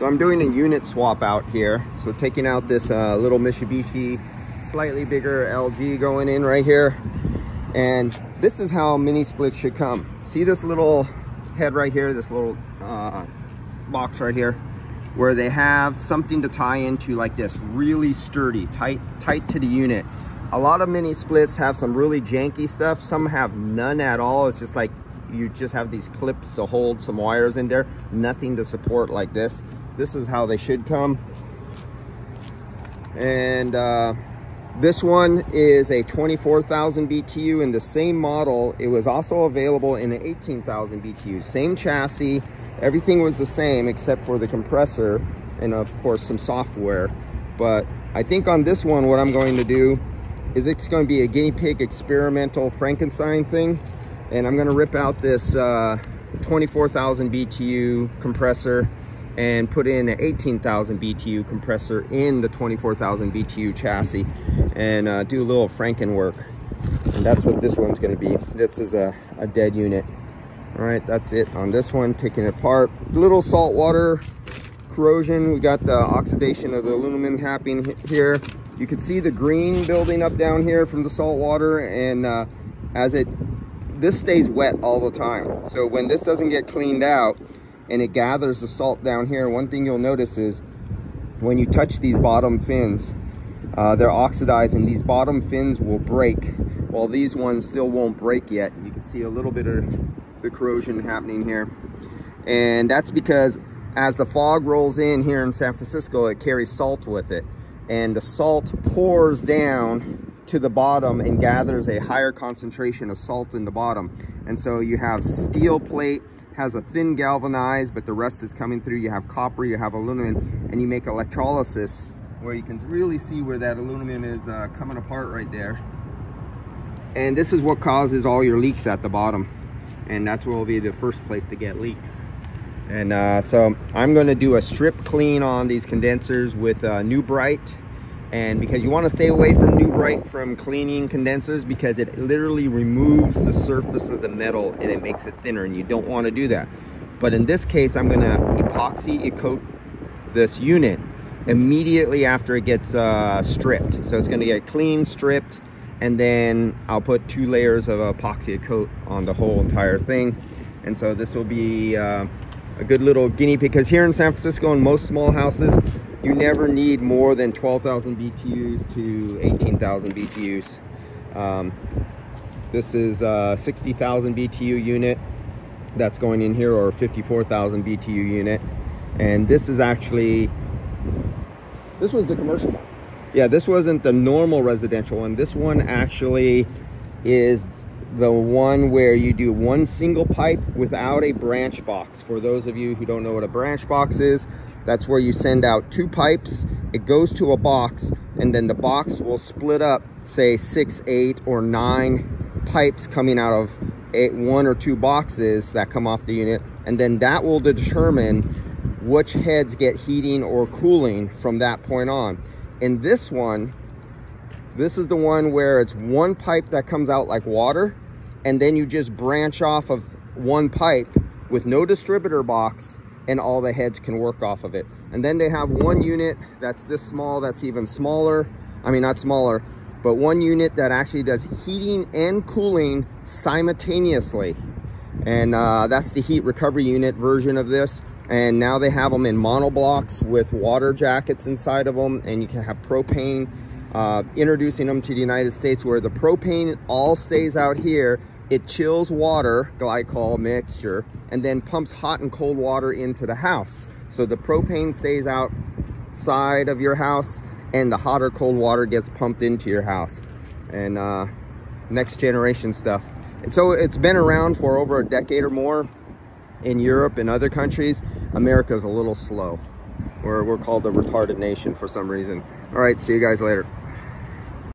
So I'm doing a unit swap out here. So taking out this little Mitsubishi, slightly bigger LG going in right here. And this is how mini splits should come. See this little head right here, this little box right here, where they have something to tie into like this, really sturdy, tight to the unit. A lot of mini splits have some really janky stuff. Some have none at all. It's just like you just have these clips to hold some wires in there, nothing to support like this. This is how they should come. And this one is a 24,000 BTU in the same model. It was also available in an 18,000 BTU. Same chassis, everything was the same except for the compressor and of course some software. But I think on this one, what I'm going to do is it's going to be a guinea pig experimental Frankenstein thing. And I'm going to rip out this 24,000 BTU compressor and put in an 18,000 BTU compressor in the 24,000 BTU chassis and do a little Franken work. And that's what this one's going to be. This is a dead unit. All right, that's it on this one. Taking it apart. Little saltwater corrosion. We got the oxidation of the aluminum happening here. You can see the green building up down here from the salt water, and this stays wet all the time. So when this doesn't get cleaned out and it gathers the salt down here, one thing you'll notice is when you touch these bottom fins, they're oxidized and these bottom fins will break, while these ones still won't break yet. You can see a little bit of the corrosion happening here. And that's because as the fog rolls in here in San Francisco, it carries salt with it. And the salt pours down to the bottom and gathers a higher concentration of salt in the bottom. And so you have steel plate, has a thin galvanized, but the rest is coming through. You have copper, you have aluminum, and you make electrolysis where you can really see where that aluminum is coming apart right there. And this is what causes all your leaks at the bottom. And that's where will be the first place to get leaks. And so I'm going to do a strip clean on these condensers with New Bright. And because you want to stay away from New Bright from cleaning condensers, because it literally removes the surface of the metal and it makes it thinner, and you don't want to do that. But in this case, I'm going to epoxy coat this unit immediately after it gets stripped. So it's going to get clean, stripped, and then I'll put 2 layers of epoxy coat on the whole entire thing. And so this will be a good little guinea pig, because here in San Francisco in most small houses, you never need more than 12,000 BTUs to 18,000 BTUs. This is a 60,000 BTU unit that's going in here, or 54,000 BTU unit. And this is actually, this was the commercial one. Yeah, this wasn't the normal residential one. This one actually is the one where you do one single pipe without a branch box. For those of you who don't know what a branch box is, that's where you send out 2 pipes, it goes to a box, and then the box will split up, say 6, 8, or 9 pipes coming out of 1 or 2 boxes that come off the unit, and then that will determine which heads get heating or cooling from that point on. In this one, this is the one where it's 1 pipe that comes out like water, and then you just branch off of 1 pipe with no distributor box, and all the heads can work off of it. And then they have 1 unit that's this small, that's even smaller. I mean, not smaller, but 1 unit that actually does heating and cooling simultaneously. And that's the heat recovery unit version of this. And now they have them in monoblocks with water jackets inside of them, and you can have propane. Introducing them to the United States, where the propane all stays out here. It chills water, glycol mixture, and then pumps hot and cold water into the house. So the propane stays outside of your house, and the hot or cold water gets pumped into your house. And next generation stuff. And so it's been around for over a decade or more in Europe and other countries. America's a little slow. We're called the retarded nation for some reason. All right, see you guys later.